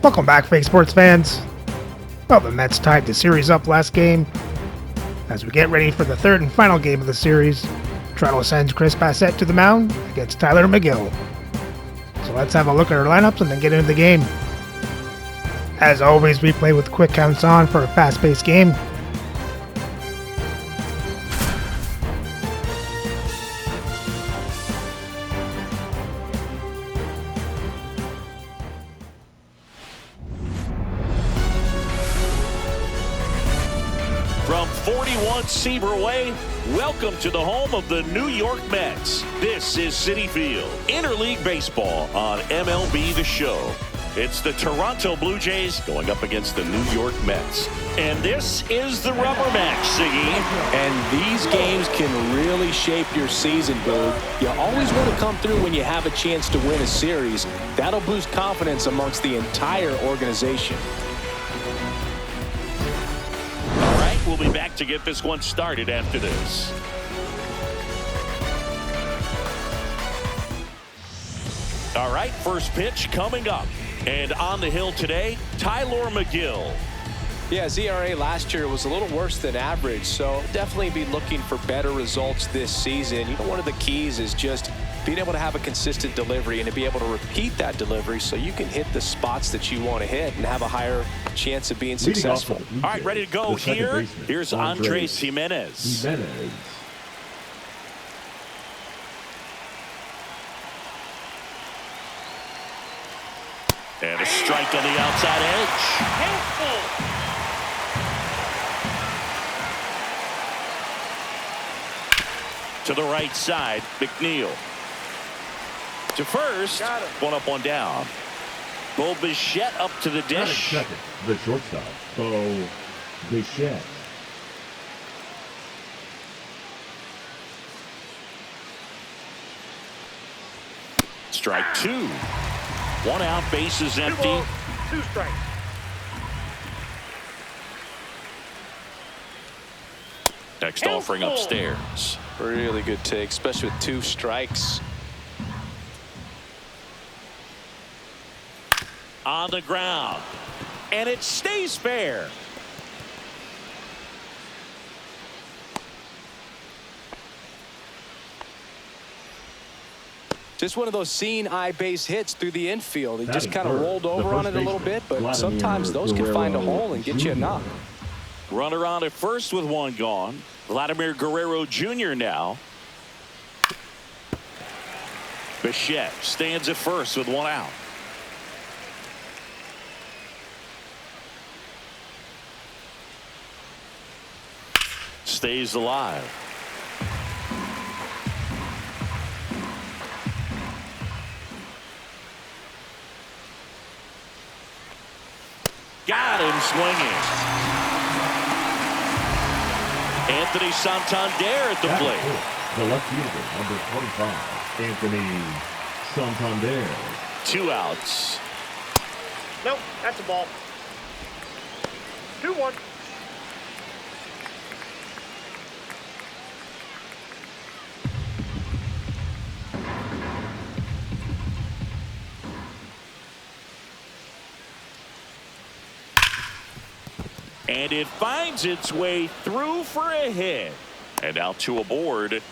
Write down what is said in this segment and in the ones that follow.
Welcome back, fake sports fans. Well, the Mets tied the series up last game. As we get ready for the third and final game of the series, Toronto sends Chris Bassett to the mound against Tyler McGill. So let's have a look at our lineups and then get into the game. As always, we play with quick counts on for a fast-paced game. From 41 Seaver Way, welcome to the home of the New York Mets. This is Citi Field, interleague baseball on MLB The Show. It's the Toronto Blue Jays going up against the New York Mets. And this is the rubber match, Siggy. And these games can really shape your season, Boog. You always want to come through when you have a chance to win a series. That'll boost confidence amongst the entire organization. We'll be back to get this one started after this. All right, first pitch coming up. And on the hill today, Tyler McGill. Yeah, his ERA last year was a little worse than average, so definitely be looking for better results this season. You know, one of the keys is just being able to have a consistent delivery and to be able to repeat that delivery so you can hit the spots that you want to hit and have a higher chance of being successful. All right, ready to go here. Here's Andres Jimenez. And a strike on the outside edge. To the right side, McNeil. To first, one up, one down. Bo Bichette up to the dish. Second, the shortstop, Bo Bichette. Strike two. One out, base is empty. 2 strikes. Next offering upstairs. Really good take, especially with 2 strikes. On the ground. And it stays fair. Just one of those seeing eye base hits through the infield. He just kind of rolled over on it a little bit, but sometimes those can find a hole and get you a knock. Runner on at first with one gone. Vladimir Guerrero Jr. now. Bichette stands at first with one out. Stays alive. Got him swinging. Anthony Santander at the plate. The left fielder, number 25, Anthony Santander. 2 outs. Nope, that's a ball. 2-1. And it finds its way through for a hit. And out to aboard.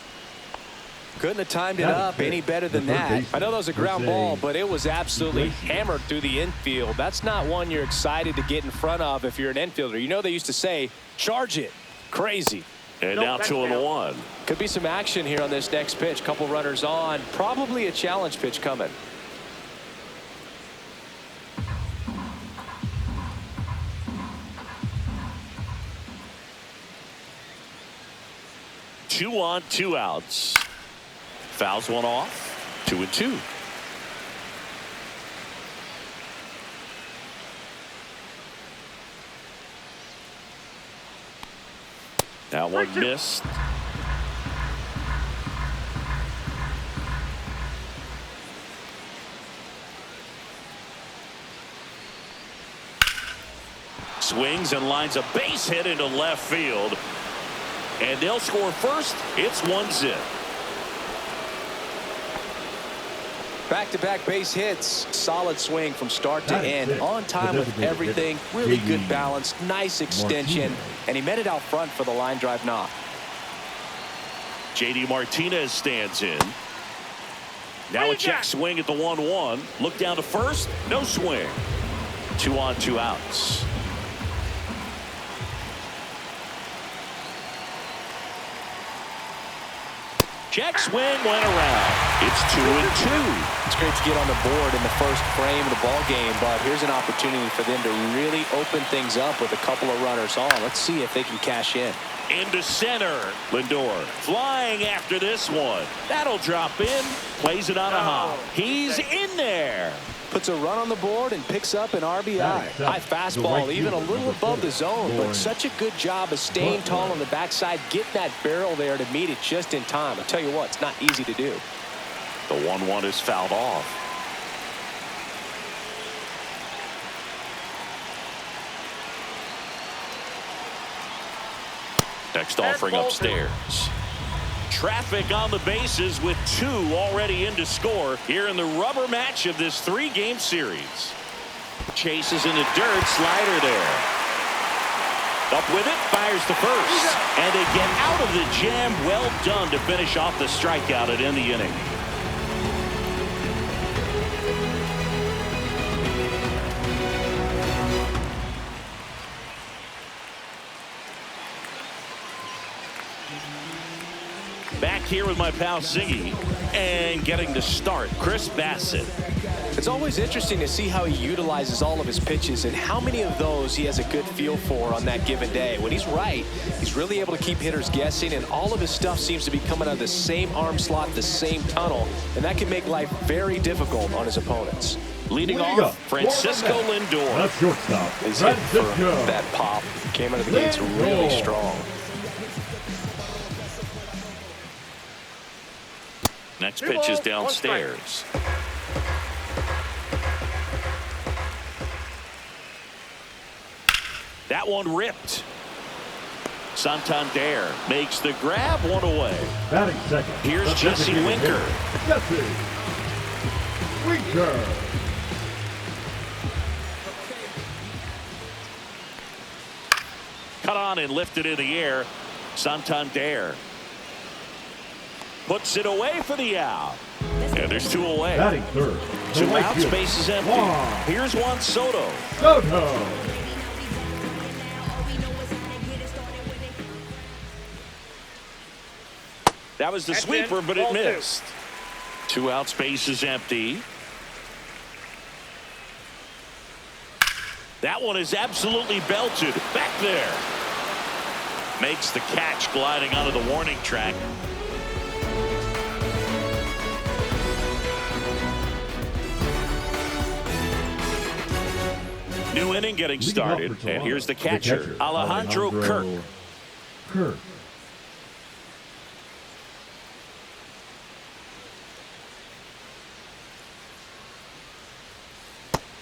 Couldn't have timed it up any better than that. I know that was a ground ball, but it was absolutely hammered through the infield. That's not one you're excited to get in front of if you're an infielder. You know they used to say, charge it. Crazy. And now 2-1. Could be some action here on this next pitch. Couple runners on. Probably a challenge pitch coming. 2 on, 2 outs. Fouls one off. 2-2. That one missed. Swings and lines a base hit into left field. And they'll score first. It's 1-0. Back-to-back base hits. Solid swing from start to end. On time with everything. Really good balance. Nice extension. And he met it out front for the line drive knock. JD Martinez stands in. Now a check swing at the 1-1. Look down to first. No swing. 2 on, 2 outs. Check swing went around. It's 2-2. It's great to get on the board in the first frame of the ball game, but here's an opportunity for them to really open things up with a couple of runners on. Let's see if they can cash in. Into center. Lindor flying after this one. That'll drop in. Plays it on a hop. He's in there. Puts a run on the board and picks up an RBI. High fastball, even a little above the zone, but such a good job of staying tall on the backside, getting that barrel there to meet it just in time. I'll tell you what, it's not easy to do. The 1-1 is fouled off. Next offering upstairs. Traffic on the bases with 2 already in to score here in the rubber match of this 3-game series. Chases in the dirt, slider there. Up with it, fires to first. And they get out of the jam. Well done to finish off the strikeout at end the inning. Back here with my pal Ziggy, and getting to start, Chris Bassett. It's always interesting to see how he utilizes all of his pitches and how many of those he has a good feel for on that given day. When he's right, he's really able to keep hitters guessing, and all of his stuff seems to be coming out of the same arm slot, the same tunnel, and that can make life very difficult on his opponents. Leading off, Francisco Lindor. That's shortstop. His hit for that pop came out of the gates really strong. Next pitch is downstairs. That one ripped. Santander makes the grab, 1 away. Batting second. Here's Jesse Winker. Jesse Winker. Cut on and lifted in the air. Santander puts it away for the out. And there's 2 away. Batting third. 2 outs, base is empty. Here's Juan Soto. Soto. That was the sweeper, but it missed. 2 outs, base is empty. That one is absolutely belted. Back there. Makes the catch gliding onto the warning track. New inning getting started, and here's the catcher, Alejandro Kirk.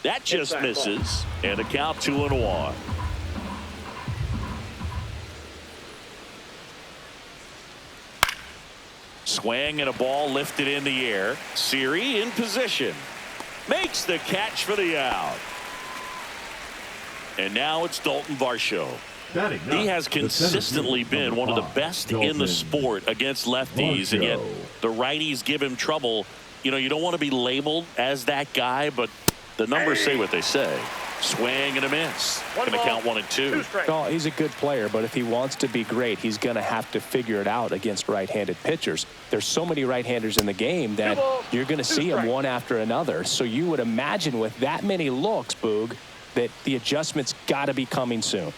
That just misses, and the count 2-1. Swing and a ball lifted in the air. Siri in position. Makes the catch for the out. And now it's Dalton Varsho. He has consistently been one of the best in the sport against lefties, and yet the righties give him trouble. You know, you don't want to be labeled as that guy, but the numbers say what they say. Swing and a miss. Going to count 1 and 2. Oh, he's a good player, but if he wants to be great, he's going to have to figure it out against right-handed pitchers. There's so many right-handers in the game that you're going to see them one after another. So you would imagine with that many looks, Boog, that the adjustment's got to be coming soon.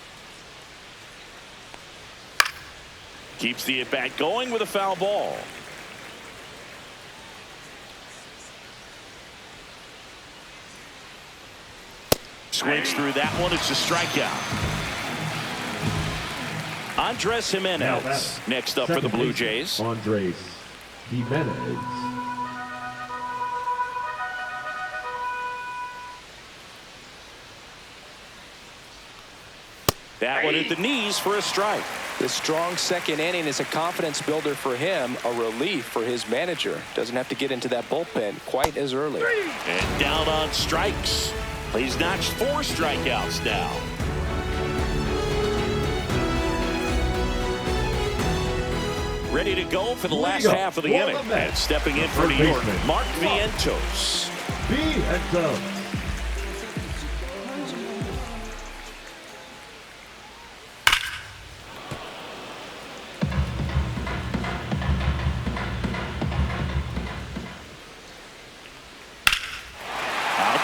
Keeps the at-bat going with a foul ball. Swings through that one. It's a strikeout. Andres Jimenez next up for the Blue Jays. Andres Jimenez. That one at the knees for a strike. The strong second inning is a confidence builder for him, a relief for his manager. Doesn't have to get into that bullpen quite as early. And down on strikes. He's notched 4 strikeouts now. Ready to go for the last half of the inning. And stepping in for New York, Mark Vientos.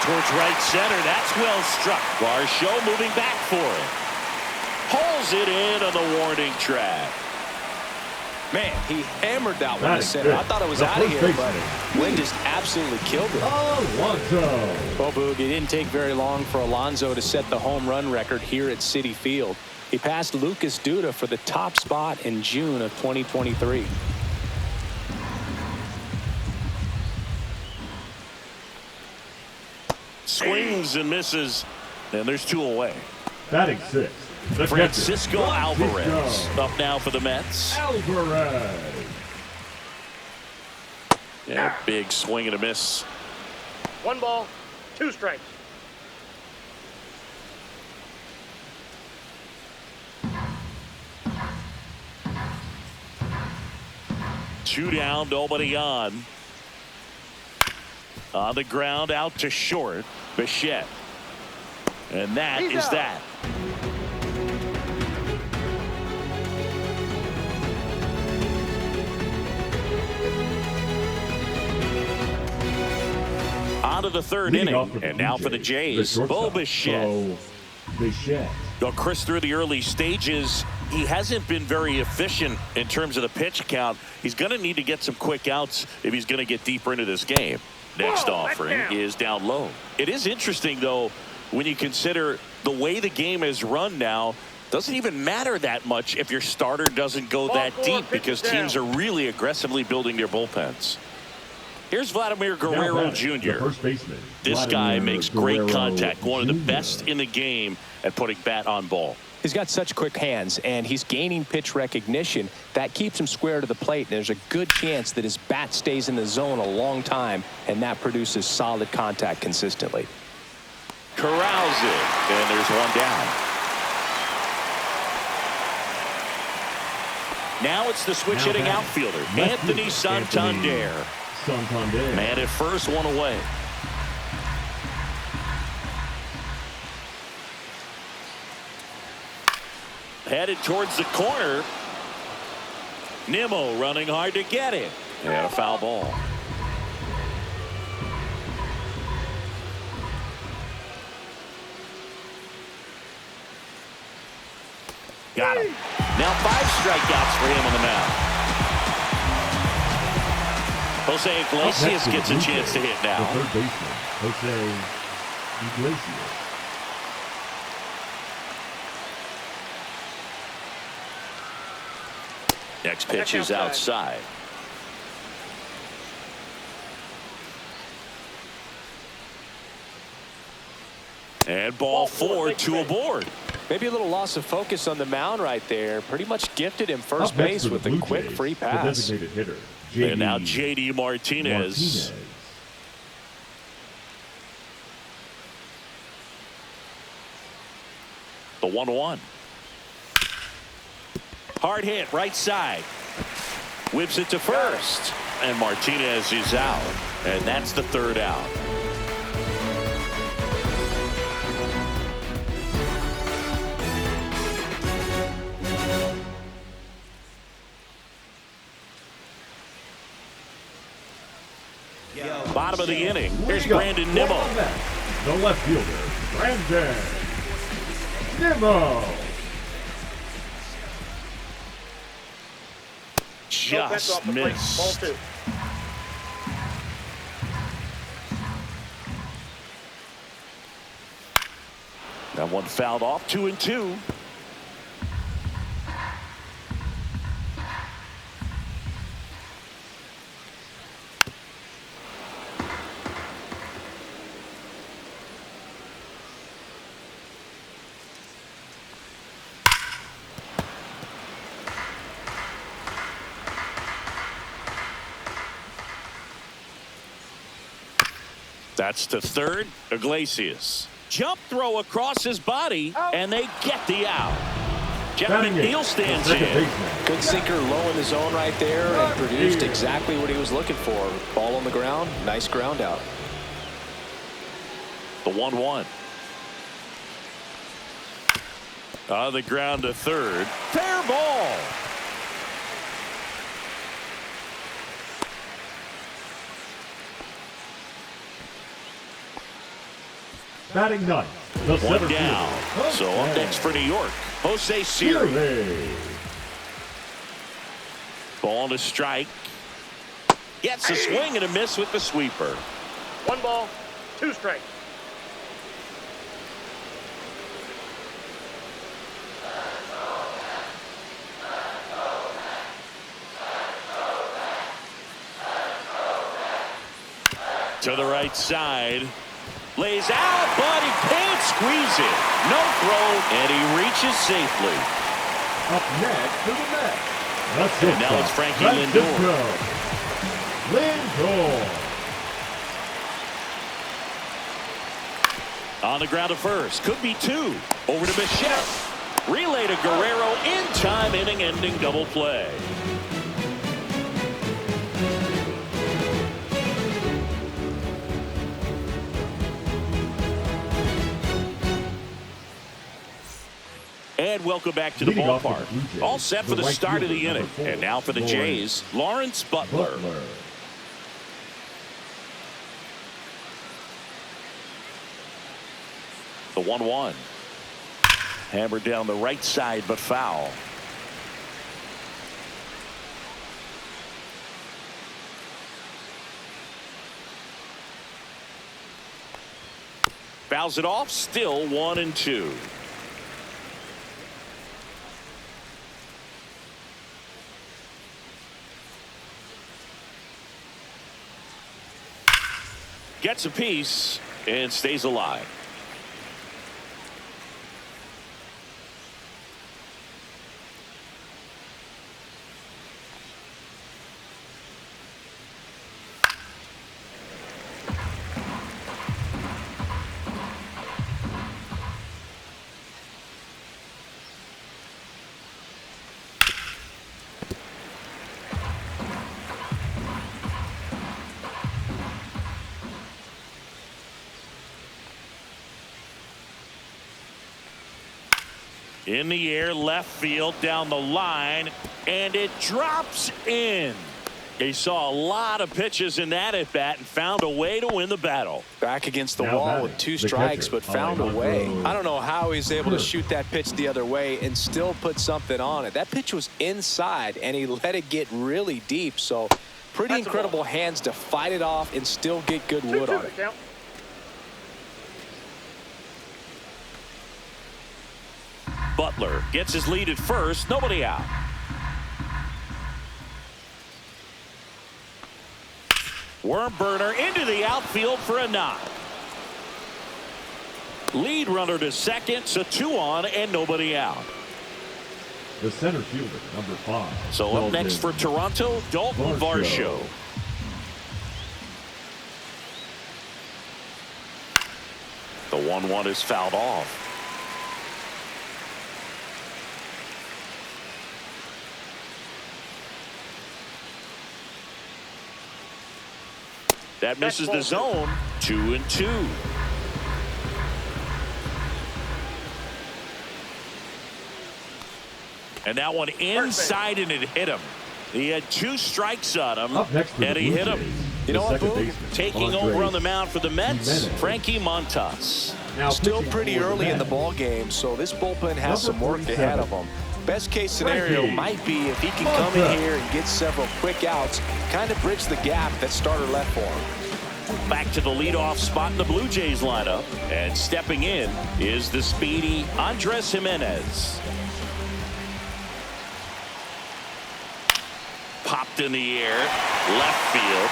Towards right center. That's well struck. Varsho moving back for it. Pulls it in on the warning track. Man, he hammered that one to center. I thought it was out of here, but Wynn just absolutely killed it. Well, Boog, it didn't take very long for Alonso to set the home run record here at Citi Field. He passed Lucas Duda for the top spot in June of 2023. Swings and misses, and there's 2 away. Batting 6. Francisco Alvarez up now for the Mets. Alvarez. Yeah, big swing and a miss. 1 ball, 2 strikes. Two down, nobody on. On the ground, out to short. Bichette. And that is that. On to the 3rd inning. And now for the Jays, Bo Bichette. Well, Chris, through the early stages, he hasn't been very efficient in terms of the pitch count. He's going to need to get some quick outs if he's going to get deeper into this game. Next offering is down low. It is interesting, though, when you consider the way the game is run now. Doesn't even matter that much if your starter doesn't go that deep, because teams are really aggressively building their bullpens. Here's Vladimir Guerrero Jr. This guy makes great contact. One of the best in the game at putting bat on ball. He's got such quick hands, and he's gaining pitch recognition. That keeps him square to the plate, and there's a good chance that his bat stays in the zone a long time, and that produces solid contact consistently. Corrals it, and there's 1 down. Now it's the switch-hitting outfielder, Anthony Santander. Man at first, 1 away. Headed towards the corner. Nimmo running hard to get it. And a foul ball. Got him. Now 5 strikeouts for him on the mound. Jose Iglesias gets a chance to hit now. The 3rd baseman, Jose Iglesias. Next pitch is outside. And ball 4, 2 aboard. Maybe a little loss of focus on the mound right there. Pretty much gifted him first base with a quick free pass. And now J.D. Martinez. The 1-1. Hard hit, right side. Whips it to first. And Martinez is out. And that's the 3rd out. Bottom of the inning. Here's Brandon Nimmo. The left fielder, Brandon Nimmo. Just missed. That one fouled off. 2-2. That's to third. Iglesias. Jump throw across his body, and they get the out. Jeff McNeil stands in. Good sinker low in the zone right there and produced exactly what he was looking for. Ball on the ground. Nice ground out. The 1-1. On the ground to third. Fair ball. Batting ninth. One down. So up next for New York, Jose Siri. Ball to strike. Gets a swing and a miss with the sweeper. 1 ball, 2 strikes. To the right side. Lays out, but he can't squeeze it. No throw, and he reaches safely. Up next to the net. And now it's Frankie Lindor. On the ground to first. Could be 2. Over to Bichette. Relay to Guerrero in time, inning-ending double play. And welcome back to the ballpark. All set for the start of the inning. And now for the Jays, Lawrence Butler. The 1-1. Hammered down the right side, but foul. Fouls it off, still 1-2. Gets a piece and stays alive. In the air, left field, down the line, and it drops in. He saw a lot of pitches in that at bat and found a way to win the battle. Back against the wall with 2 strikes, but found a way. I don't know how he's able to shoot that pitch the other way and still put something on it. That pitch was inside, and he let it get really deep. So pretty incredible hands to fight it off and still get good wood on it. Butler gets his lead at first, nobody out. Worm burner into the outfield for a knock. Lead runner to second, so 2 on and nobody out. The center fielder, number 5. So up next for Toronto, Dalton Varsho. The 1-1 is fouled off. That misses the zone. 2-2. And that one inside, and it hit him. He had 2 strikes on him, and he hit him. You know what, Boog? Taking over on the mound for the Mets, Frankie Montas. Still pretty early in the ball game, so this bullpen has some work ahead of them. Best case scenario might be if he can come in here and get several quick outs, kind of bridge the gap that starter left for him. Back to the leadoff spot in the Blue Jays lineup, and stepping in is the speedy Andres Jimenez. Popped in the air, left field.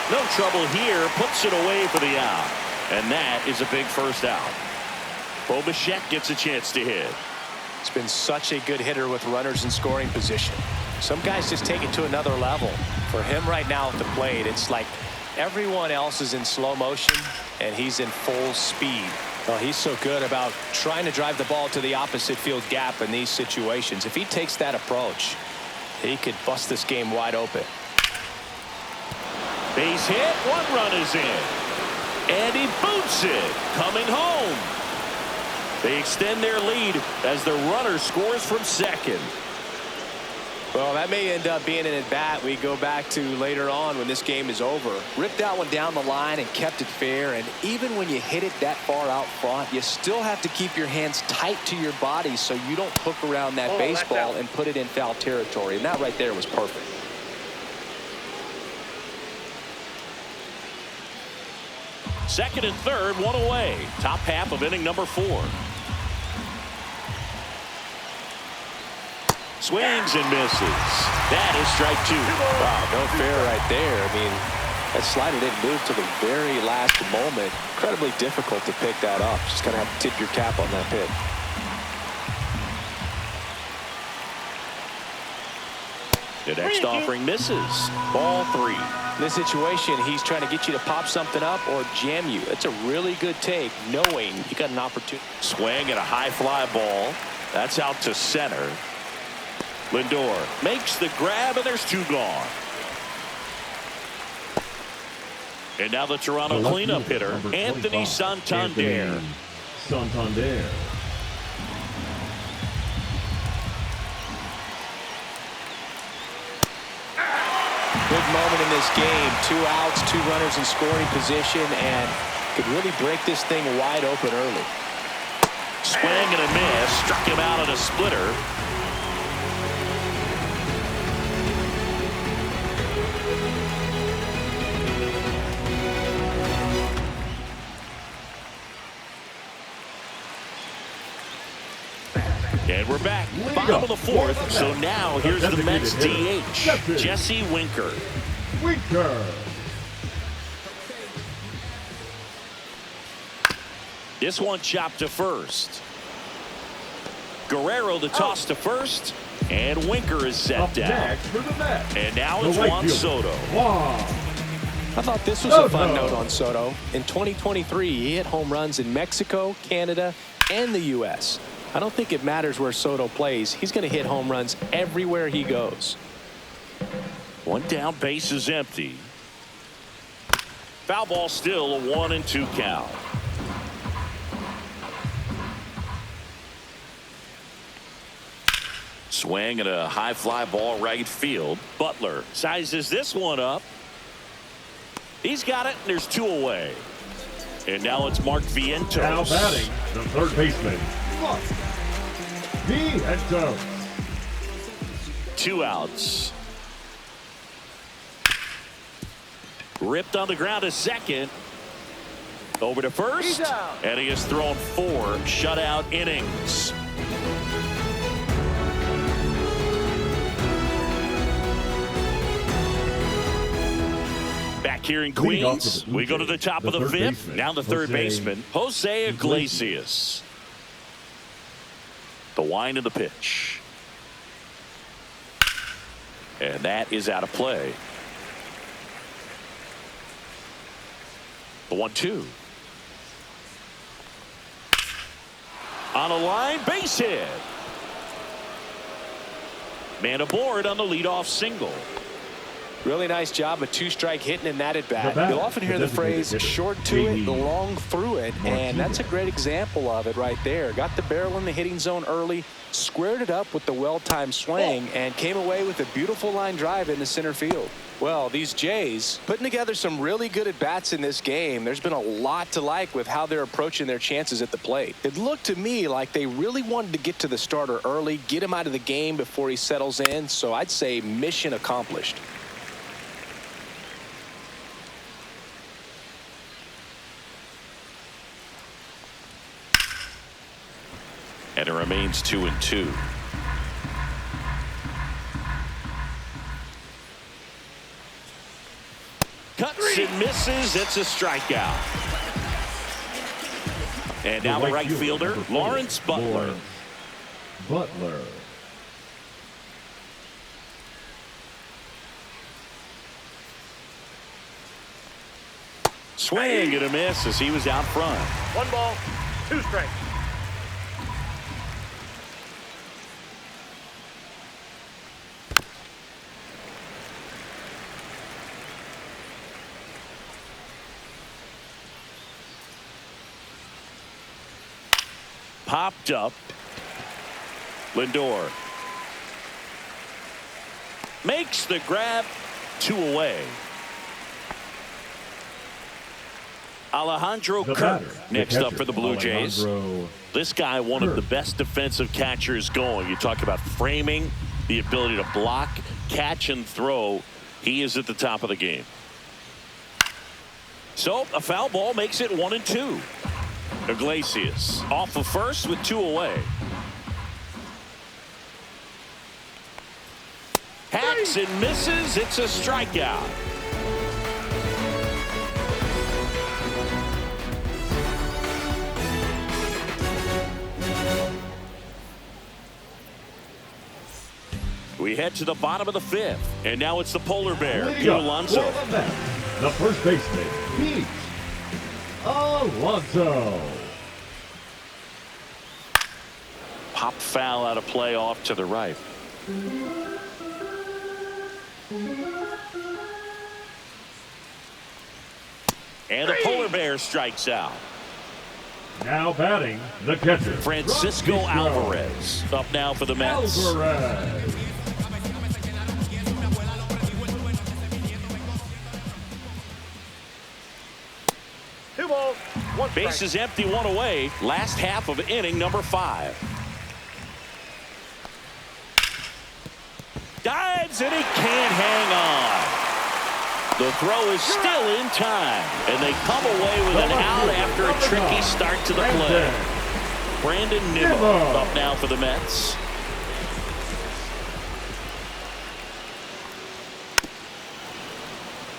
No trouble here, puts it away for the out, and that is a big first out. Bo Bichette gets a chance to hit. He's been such a good hitter with runners in scoring position. Some guys just take it to another level. For him right now at the plate, it's like Everyone else is in slow motion, and he's in full speed. Well, he's so good about trying to drive the ball to the opposite field gap in these situations. If he takes that approach, he could bust this game wide open. Base hit. One run is in. And he boots it. Coming home. They extend their lead as the runner scores from second. Well, that may end up being an at-bat we go back to later on when this game is over. Ripped that one down the line and kept it fair. And even when you hit it that far out front, you still have to keep your hands tight to your body so you don't hook around that baseball and put it in foul territory. And that right there was perfect. Second and third, one away. Top half of inning number 4. Swings and misses. That is strike 2. Wow, no fair right there. I mean, that slider didn't move to the very last moment. Incredibly difficult to pick that up. Just kind of have to tip your cap on that pick. The next offering misses. Ball 3. In this situation, he's trying to get you to pop something up or jam you. It's a really good take, knowing you got an opportunity. Swing at a high fly ball. That's out to center. Lindor makes the grab, and there's 2 gone. And now the Toronto cleanup hitter, Anthony Santander. Santander. Big moment in this game. 2 outs, 2 runners in scoring position, and could really break this thing wide open early. Swing and a miss. Struck him out on a splitter. And we're back. Bottom of the 4th. So now here's the Mets DH, Jesse Winker. This one chopped to first. Guerrero the toss to first. And Winker is set down. And now it's Juan Soto. I thought this was a fun note on Soto. In 2023, he hit home runs in Mexico, Canada, and the U.S. I don't think it matters where Soto plays. He's going to hit home runs everywhere he goes. One down, base is empty. Foul ball, still a 1-2 count. Swing and a high fly ball right field. Butler sizes this one up. He's got it, and there's 2 away. And now it's Mark Vientos. Now batting, the third baseman, Mark Vientos. 2 outs. Ripped on the ground to second. Over to first. And he has thrown 4 shutout innings. Back here in Queens, we go to the top of the 5th. Now the third baseman, Jose Iglesias. The wind of the pitch. And that is out of play. The 1-2. On a line, base hit. Man aboard on the leadoff single. Really nice job, a 2-strike hitting in that at bat. You'll often hear the phrase short to it, long through it, and that's a great example of it right there. Got the barrel in the hitting zone early, squared it up with the well-timed swing, and came away with a beautiful line drive into center field. Well, these Jays putting together some really good at-bats in this game. There's been a lot to like with how they're approaching their chances at the plate. It looked to me like they really wanted to get to the starter early, get him out of the game before he settles in, so I'd say mission accomplished. And it remains 2-2. Cuts and misses. It's a strikeout. And now the right fielder, Lawrence Butler. Butler. Swing and a miss as he was out front. 1 ball, 2 strikes. Popped up. Lindor makes the grab. 2 away. Alejandro Kirk next up for the Blue Jays. This guy, one of the best defensive catchers going. You talk about framing, the ability to block, catch, and throw. He is at the top of the game. So a foul ball makes it 1-2. Iglesias off of first with 2 away. Hacks and misses. It's a strikeout. We head to the bottom of the 5th, and now it's the polar bear, Pete Alonso. The first baseman, Pete Alonso. Pop foul out of play off to the right. And the polar bear strikes out. Now batting, the catcher, Francisco Alvarez up now for the Mets. Alvarez. Two balls, 1 strike. Bases empty, 1 away. Last half of inning number 5. Dives and he can't hang on. The throw is still in time, and they come away with an out after a tricky start to the play. Brandon Nimmo up now for the Mets.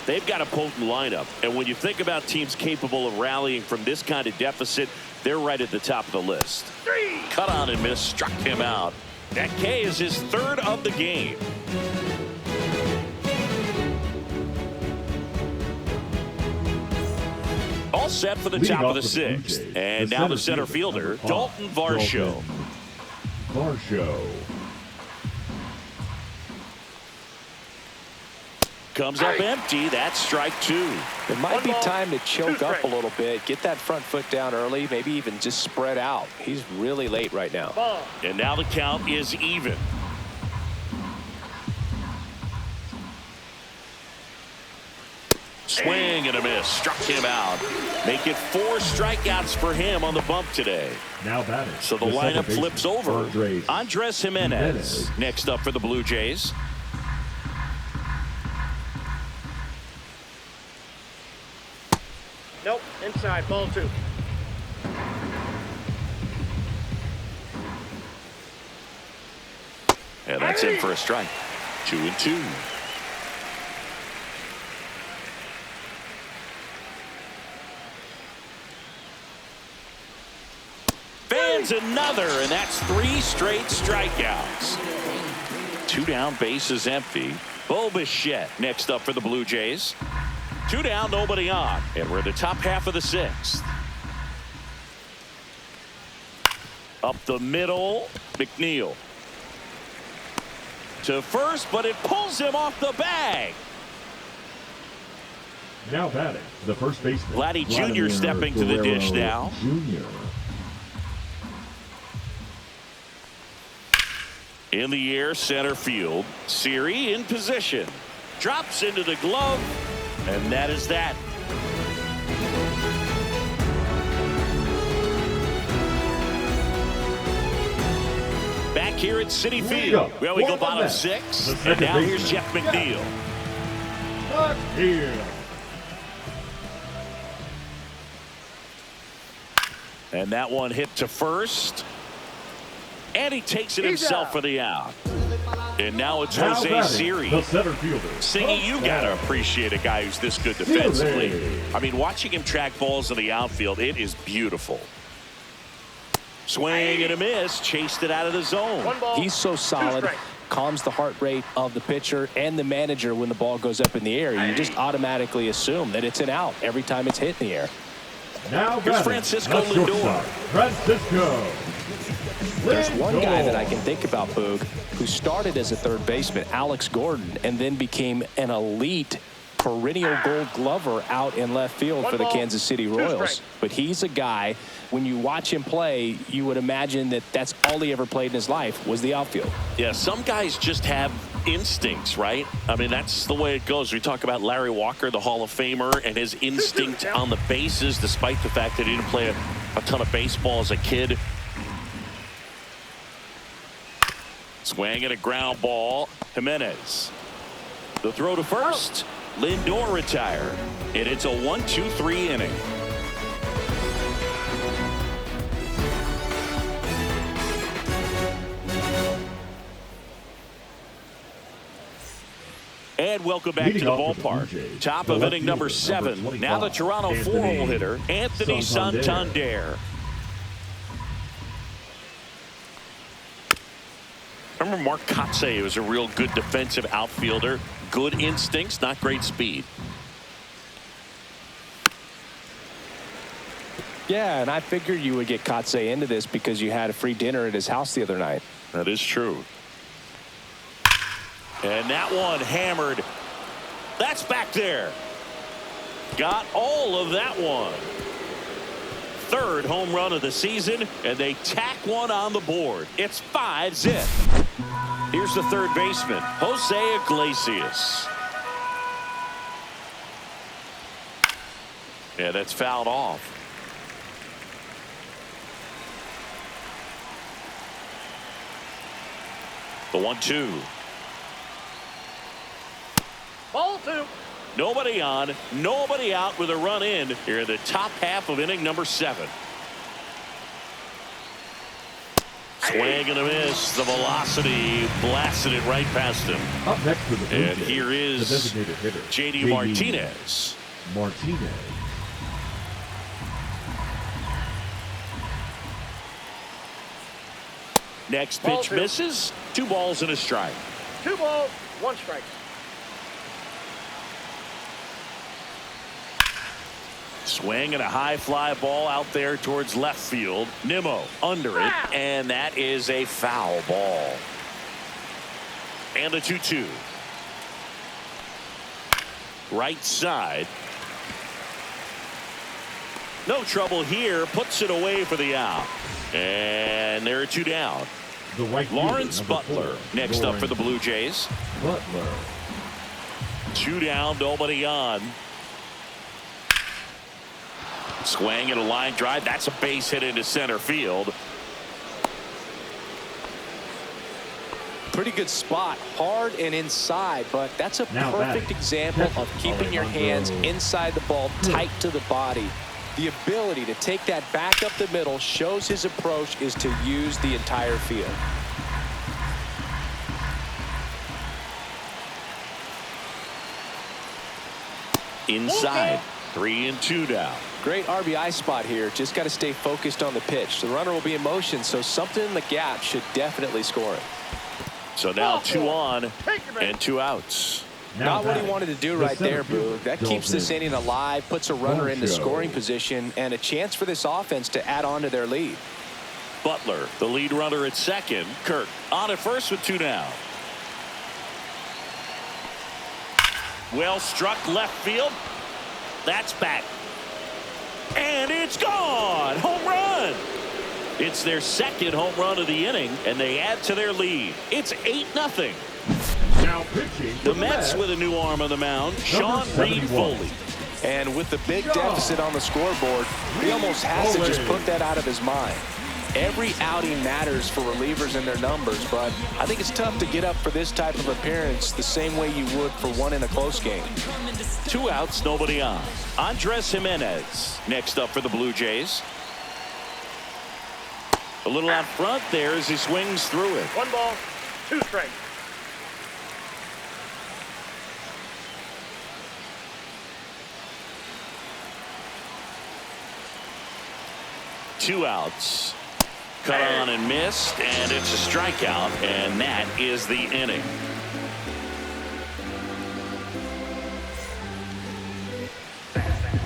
They've got a potent lineup, and when you think about teams capable of rallying from this kind of deficit, they're right at the top of the list. 3. Cut on and miss, struck him out. That K is his 3rd of the game. All set for the top of the 6th. And now the center fielder, Dalton Varsho. Comes up empty. That's strike 2. It might be time to choke up a little bit. Get that front foot down early. Maybe even just spread out. He's really late right now. Ball. And now the count is even. Swing and a miss. Struck him out. Make it 4 strikeouts for him on the bump today. Now batting. So the lineup flips over. Andres Jimenez next up for the Blue Jays. Nope, inside, ball 2. And that's in for a strike. 2-2. Fans another, and that's 3 straight strikeouts. 2 down, bases empty. Bo Bichette next up for the Blue Jays. 2 down, nobody on, and we're in the top half of the 6th. Up the middle, McNeil. To first, but it pulls him off the bag. Now batting, the first baseman, Vladdy Jr. stepping to the dish now. Jr. In the air, center field. Siri in position. Drops into the glove, and that is that. Back here at Citi Field, where we go bottom 6, and now here's Jeff McNeil. And that one hit to first. And he takes it himself for the out. And now it's Jose Siri. The center fielder. Singy, you got to appreciate a guy who's this good defensively. I mean, watching him track balls in the outfield, it is beautiful. Swing and a miss. Chased it out of the zone. He's so solid. calms the heart rate of the pitcher and the manager when the ball goes up in the air. You just automatically assume that it's an out every time it's hit in the air. Now Here's Francisco Lindor. There's one guy that I can think about, Boog, who started as a third baseman, Alex Gordon, and then became an elite perennial Gold Glover out in left field for the Kansas City Royals. But he's a guy, when you watch him play, you would imagine that that's all he ever played in his life was the outfield. Yeah, some guys just have instincts, right? I mean, that's the way it goes. We talk about Larry Walker, the Hall of Famer, and his instinct on the bases, despite the fact that he didn't play a ton of baseball as a kid. Swing at a ground ball. Jimenez. The throw to first. Lindor retired. And it's a 1-2-3 inning. And welcome back to the ballpark. Top of inning number 7. Now the Toronto 4-hole hitter, Anthony Santander. Remember Mark Kotsay was a real good defensive outfielder. Good instincts, not great speed. Yeah, and I figured you would get Kotsay into this because you had a free dinner at his house the other night. That is true. And that one hammered. That's back there. Got all of that one. Third home run of the season, and they tack one on the board. It's 5-zip. Here's the third baseman, Jose Iglesias. Yeah, that's fouled off. The 1-2. Ball 2. Nobody on, nobody out with a run in here in the top half of inning number 7. Swing and a miss. The velocity blasted it right past him. Up next for the Blue And Jays, here is the designated hitter, J.D. Martinez. Next pitch misses. 2 balls and a strike. 2 balls, 1 strike. Swing and a high fly ball out there towards left field. Nimmo under it, and that is a foul ball. And a 2-2. Right side. No trouble here. Puts it away for the out. And there are 2 down. Lawrence Butler next up for the Blue Jays. 2 down, nobody on. Swing and a line drive. That's a base hit into center field. Pretty good spot, hard and inside, but that's a perfect example of keeping your hands inside the ball, tight to the body. The ability to take that back up the middle shows his approach is to use the entire field. Inside. 3 and 2 down. Great RBI spot here. Just got to stay focused on the pitch. The runner will be in motion, so something in the gap should definitely score it. So now 2 on and 2 outs. Not what he wanted to do right there, Boo. That keeps this inning alive, puts a runner in the scoring position, and a chance for this offense to add on to their lead. Butler, the lead runner at second. Kirk on at first with 2 down. Well struck left field. That's back. And it's gone. Home run. It's their second home run of the inning, and they add to their lead. It's 8-0. Now pitching The Mets with a new arm on the mound, Sean Reed-Foley. And with the big deficit on the scoreboard, he almost has to just put that out of his mind. Every outing matters for relievers and their numbers, but I think it's tough to get up for this type of appearance the same way you would for one in a close game. 2 outs, nobody on. Andres Jimenez next up for the Blue Jays. A little out front there as he swings through it. 1 ball, 2 strikes. Two outs. cut on and missed, and it's a strikeout, and that is the inning.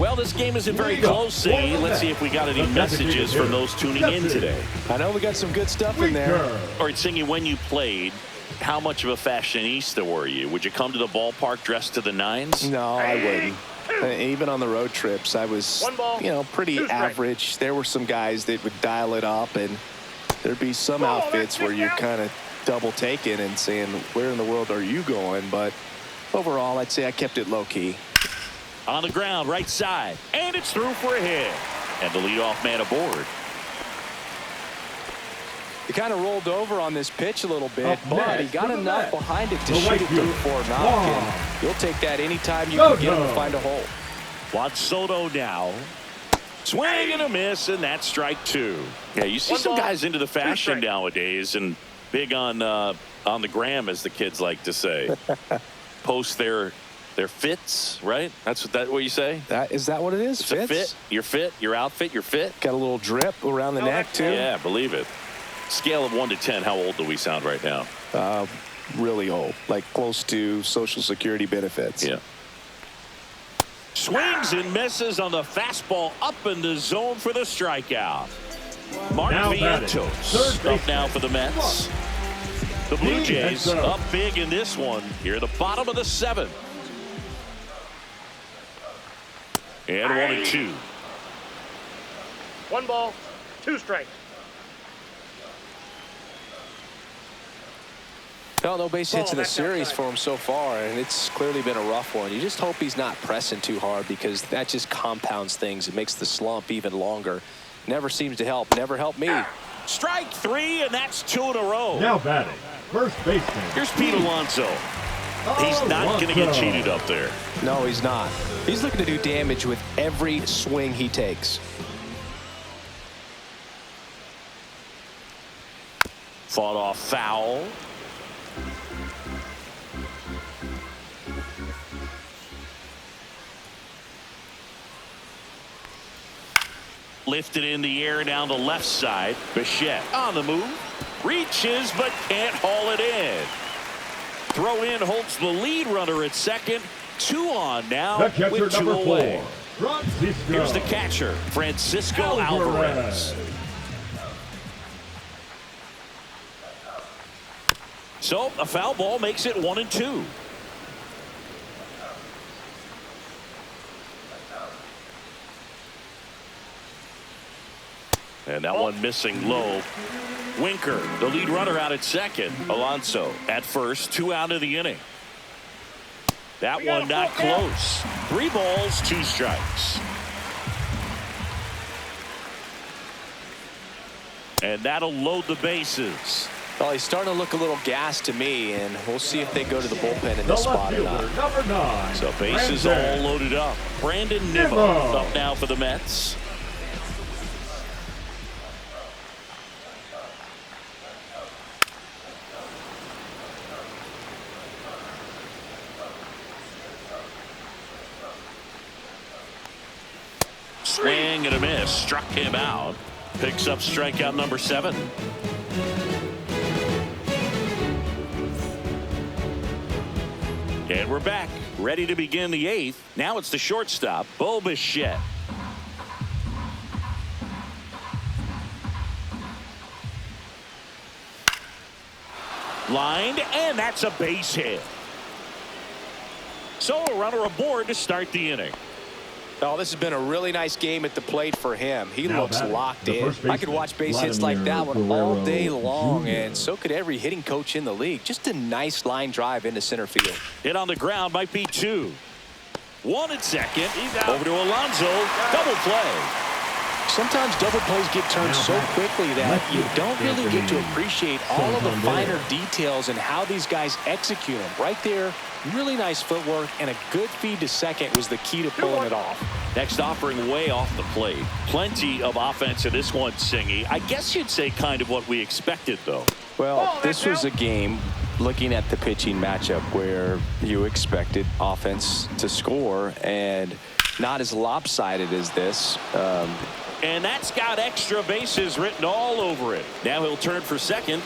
Well, this game isn't very close, Sadie. Let's see if we got any messages from those tuning in today. I know we got some good stuff in there. All right, Singy, when you played, how much of a fashionista were you? Would you come to the ballpark dressed to the nines? No, I wouldn't. Even on the road trips, I was, pretty average. There were some guys that would dial it up, and there'd be some outfits where you're kind of double taking and saying, where in the world are you going? But overall, I'd say I kept it low key. On the ground, right side, and it's through for a hit. And the leadoff man aboard. He kind of rolled over on this pitch a little bit, but he got enough behind it to shoot it through for a knock. And you'll take that anytime you can get him to find a hole. Watch Soto now. Swing and a miss, and that's strike two. Yeah, you see some guys into the fashion nowadays and big on the gram, as the kids like to say. Post their fits, right? That's what you say? Is that what it is? It's a fit. Your fit, your outfit, your fit. Got a little drip around the neck, too. Yeah, believe it. Scale of 1 to 10, how old do we sound right now? Really old, like close to Social Security benefits. Yeah. Swings and misses on the fastball up in the zone for the strikeout. Mark Vientos up now for the Mets. The Blue Jays up big in this one here at the bottom of the 7th. And 1-2. 1 ball, 2 strikes. No base hits in the series for him so far, and it's clearly been a rough one. You just hope he's not pressing too hard, because that just compounds things. It makes the slump even longer. Never seems to help. Never helped me. Strike 3, and that's 2 in a row. Now batting, first baseman. Here's Pete Alonso. He's not going to get cheated up there. No, he's not. He's looking to do damage with every swing he takes. Fought off foul. Lifted in the air down the left side. Bichette on the move. Reaches but can't haul it in. Throw in holds the lead runner at second. 2 on now with 2 away. Here's the catcher, Francisco Alvarez. So a foul ball makes it 1-2. And that one missing low. Winker, the lead runner, out at second. Alonso at first, 2 out of the inning. That one not close. 3 balls, 2 strikes. And that'll load the bases. Well, he's starting to look a little gassed to me, and we'll see if they go to the bullpen in this spot or not. Number 9. So bases all loaded up. Brandon Nimmo up now for the Mets. Swing and a miss. Struck him out. Picks up strikeout number 7. And we're back. Ready to begin the 8th. Now it's the shortstop, Bo Bichette. Lined, and that's a base hit. So a runner aboard to start the inning. Oh, this has been a really nice game at the plate for him. He looks locked in. I could watch base hits like that one all day long, and so could every hitting coach in the league. Just a nice line drive into center field. Hit on the ground might be 2. 1 at second. Over to Alonso. Double play. Sometimes double plays get turned so quickly that you don't really get to appreciate all of the finer details and how these guys execute them. Right there, really nice footwork, and a good feed to second was the key to pulling it off. Next offering way off the plate. Plenty of offense in this one, Singy. I guess you'd say kind of what we expected, though. Well, this was a game, looking at the pitching matchup, where you expected offense to score, and not as lopsided as this. And that's got extra bases written all over it. Now he'll turn for second.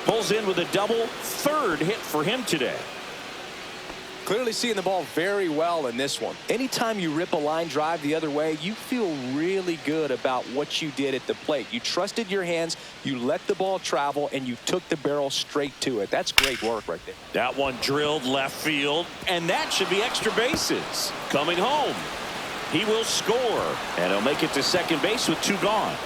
Pulls in with a double. Third hit for him today. Clearly seeing the ball very well in this one. Anytime you rip a line drive the other way, you feel really good about what you did at the plate. You trusted your hands, you let the ball travel, and you took the barrel straight to it. That's great work right there. That one drilled left field, and that should be extra bases. Coming home, he will score, and he'll make it to second base with 2 gone.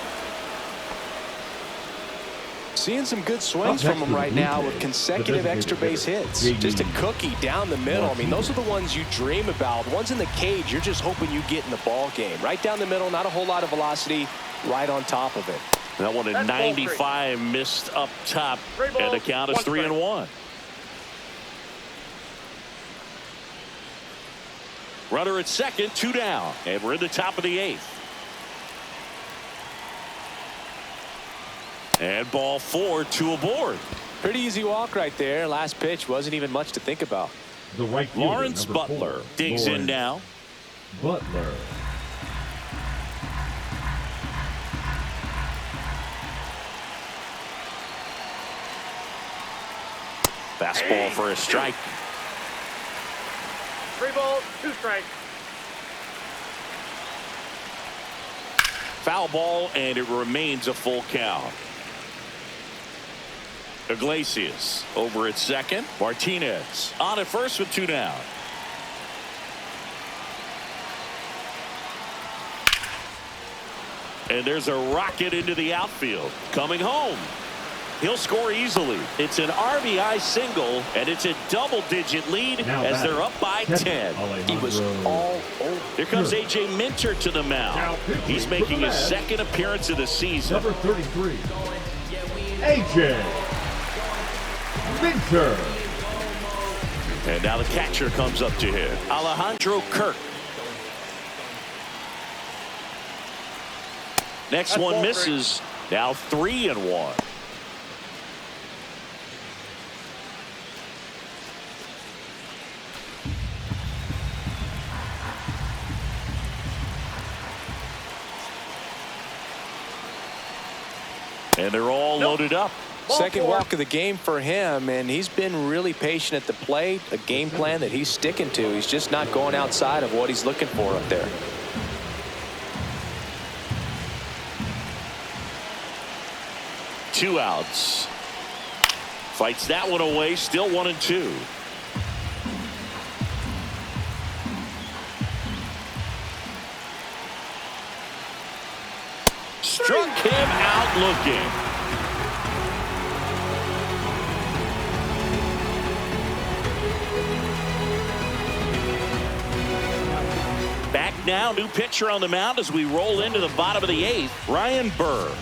Seeing some good swings from him right now with consecutive extra base hits. Just a cookie down the middle. I mean, those are the ones you dream about. The ones in the cage, you're just hoping you get in the ball game. Right down the middle, not a whole lot of velocity, right on top of it. That one at 95 missed up top, and the count is 3-1. Runner at second, 2 down, and we're in the top of the 8th. And ball 4, 2 aboard. Pretty easy walk right there. Last pitch wasn't even much to think about. The right fielder, Lawrence Butler 4, digs in now. Butler. Fastball for a strike. 3 balls, 2 strikes. Foul ball, and it remains a full count. Iglesias over at second. Martinez on at first with 2 down. And there's a rocket into the outfield. Coming home. He'll score easily. It's an RBI single, and it's a double-digit lead now as they're up by 10. He was all over. Here comes A.J. Minter to the mound. He's making his second appearance of the season. Number 33, A.J. Minter. And now the catcher comes up to hit. Alejandro Kirk. Next That's one ball misses. Now 3-1. And they're all loaded up. Second walk of the game for him, and he's been really patient at the plate. A game plan that he's sticking to. He's just not going outside of what he's looking for up there. Two outs. Fights that one away. Still 1-2. Struck him out looking. Back now, new pitcher on the mound as we roll into the bottom of the 8th, Ryan Burr.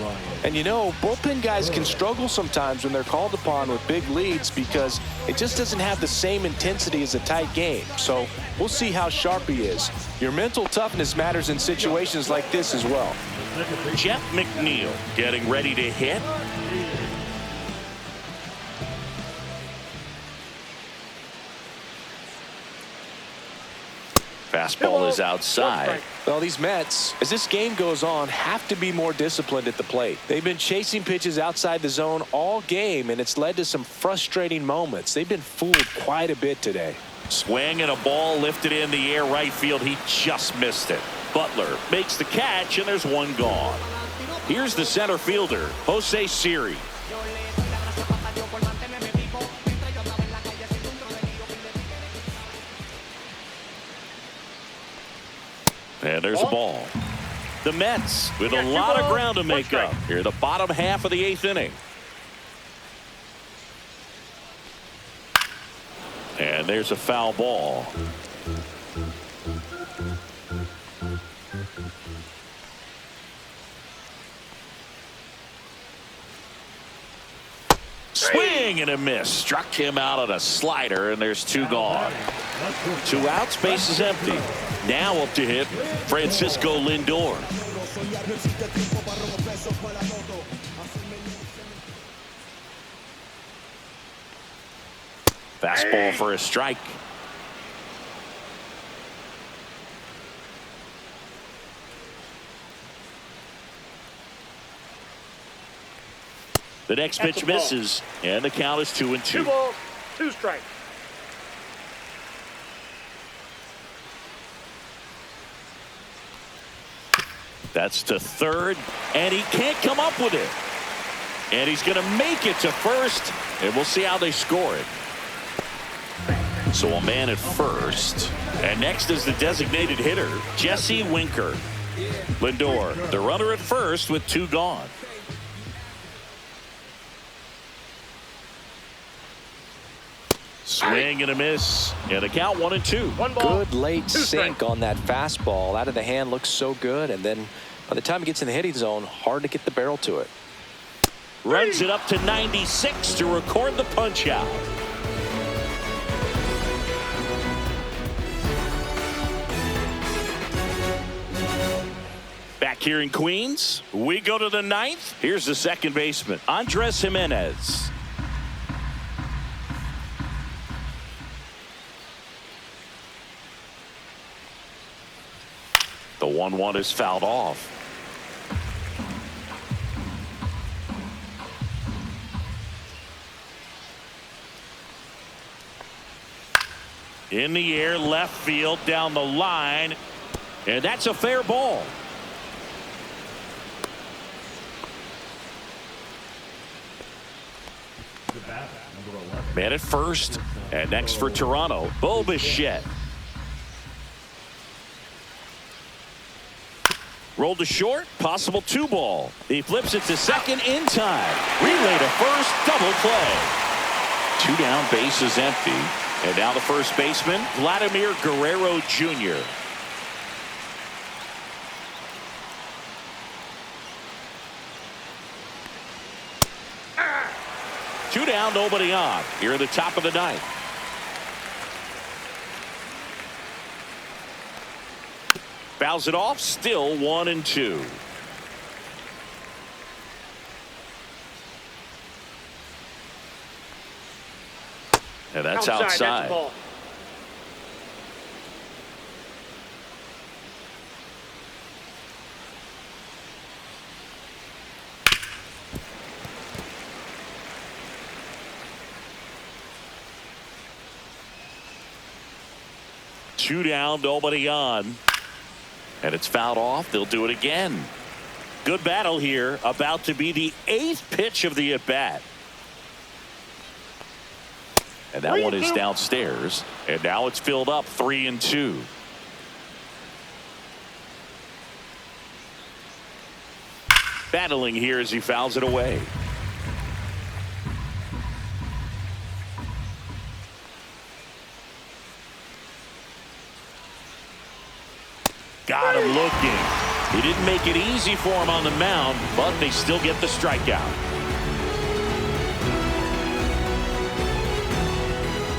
And you know, bullpen guys can struggle sometimes when they're called upon with big leads because it just doesn't have the same intensity as a tight game. So we'll see how sharp he is. Your mental toughness matters in situations like this as well. Jeff McNeil getting ready to hit. Fastball is outside. Well, these Mets, as this game goes on, have to be more disciplined at the plate. They've been chasing pitches outside the zone all game, and it's led to some frustrating moments. They've been fooled quite a bit today. Swing and a ball lifted in the air right field. He just missed it. Butler makes the catch, and there's one gone. Here's the center fielder, Jose Siri. And there's a ball. The Mets with a lot of ground to make up here, the bottom half of the 8th inning. And there's a foul ball. Swing and a miss. Struck him out on a slider, and there's 2 gone. 2 outs, base is empty. Now up to hit, Francisco Lindor. Fastball for a strike. The next pitch misses, and the count is 2-2. 2 balls, 2 strikes. That's to third, and he can't come up with it. And he's going to make it to first, and we'll see how they score it. So a man at first, and next is the designated hitter, Jesse Winker. Lindor, the runner at first with 2 gone. Swing and a miss, and a count 1-2. 1 ball, Good late 2 sink strikes. on that fastball. Out of the hand looks so good, and then by the time it gets in the hitting zone, hard to get the barrel to it. Runs it up to 96 to record the punch out. Back here in Queens, we go to the 9th. Here's the second baseman, Andres Jimenez. The 1-1 is fouled off. In the air, left field, down the line, and that's a fair ball. Man at first, and next for Toronto, Bo Bichette. Rolled to short, possible 2 ball. He flips it to second in time. Relay to first, double play. 2 down, base is empty. And now the first baseman, Vladimir Guerrero Jr. Two down, nobody on. Here at the top of the 9th. Fouls it off, still 1-2. And that's outside. That's a ball. Two down, nobody on. And it's fouled off. They'll do it again. Good battle here. About to be the 8th pitch of the at-bat. And that one is downstairs. And now it's filled up 3-2. Battling here as he fouls it away. Got him looking. He didn't make it easy for him on the mound, but they still get the strikeout.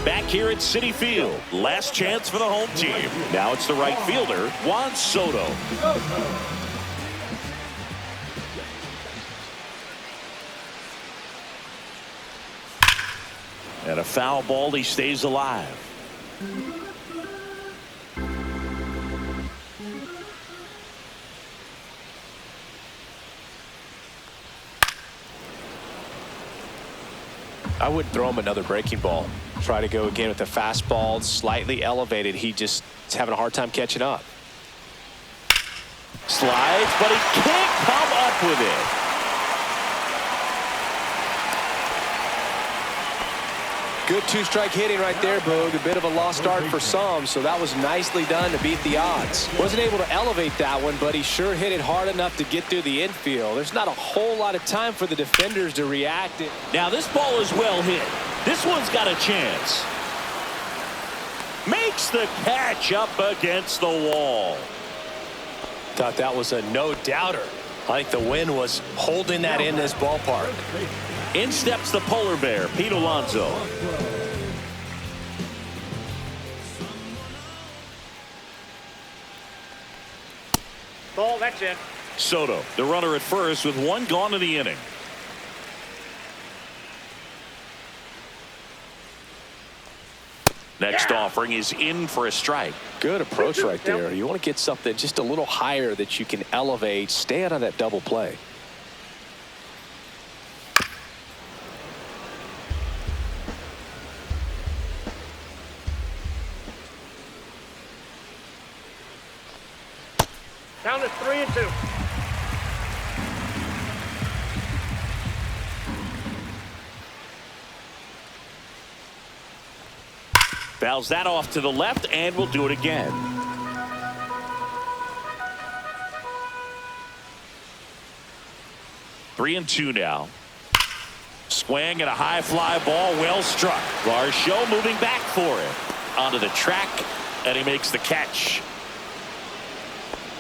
Back here at Citi Field, last chance for the home team. Now it's the right fielder, Juan Soto. And a foul ball, he stays alive. I wouldn't throw him another breaking ball. Try to go again with the fastball, slightly elevated. He just is having a hard time catching up. Slides, but he can't come up with it. Good 2-strike hitting right there, Boog. A bit of a lost start for some, so that was nicely done to beat the odds. Wasn't able to elevate that one, but he sure hit it hard enough to get through the infield. There's not a whole lot of time for the defenders to react. Now this ball is well hit. This one's got a chance. Makes the catch up against the wall. Thought that was a no-doubter. I think the wind was holding that in this ballpark. In steps the polar bear, Pete Alonso. Ball, that's it. Soto, the runner at first with 1 gone in the inning. Next offering is in for a strike. Good approach right there. You want to get something just a little higher that you can elevate. Stay out of that double play. Count is 3-2. Fouls that off to the left, and we'll do it again. Three and two now. Swing and a high fly ball, well struck. Show moving back for it. Onto the track, and he makes the catch.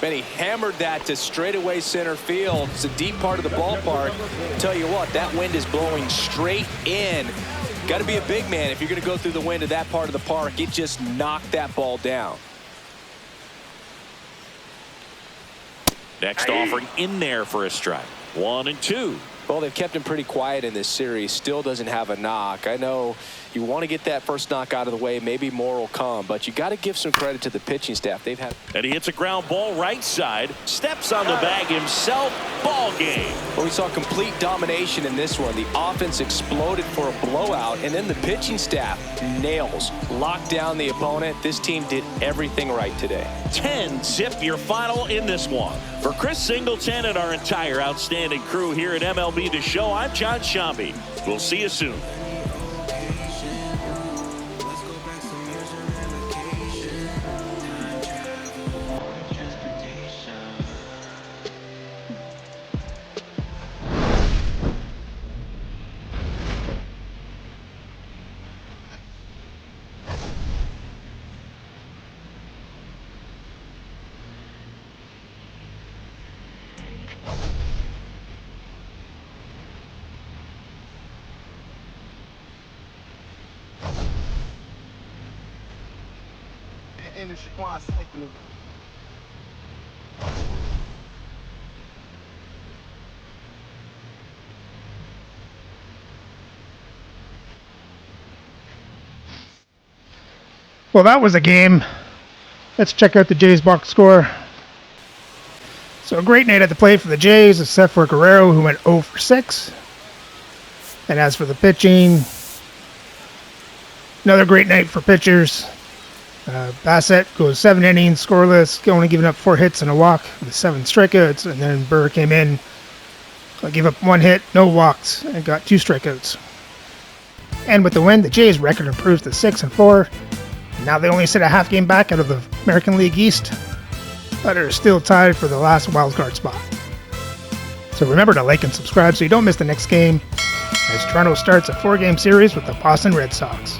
And he hammered that to straightaway center field. It's a deep part of the ballpark. Tell you what, that wind is blowing straight in. Got to be a big man if you're going to go through the wind of that part of the park. It just knocked that ball down. Next offering in there for a strike. 1-2. Well, they've kept him pretty quiet in this series. Still doesn't have a knock. I know you want to get that first knock out of the way. Maybe more will come, but you got to give some credit to the pitching staff. They've had. And he hits a ground ball right side. Steps on the bag himself. Ball game. Well, we saw complete domination in this one. The offense exploded for a blowout, and then the pitching staff nails. Locked down the opponent. This team did everything right today. 10-zip your final in this one. For Chris Singleton and our entire outstanding crew here at MLB The Show, I'm John Shambi. We'll see you soon. Well, that was a game. Let's check out the Jays box score. So a great night at the plate for the Jays, except for Guerrero, who went 0 for 6. And as for the pitching, another great night for pitchers. Bassett goes 7 innings, scoreless, only giving up 4 hits and a walk with 7 strikeouts. And then Burr came in, gave up 1 hit, no walks, and got 2 strikeouts. And with the win, the Jays' record improves to 6-4. Now they only sit a half game back out of the American League East, but are still tied for the last wildcard spot. So remember to like and subscribe so you don't miss the next game, as Toronto starts a 4-game series with the Boston Red Sox.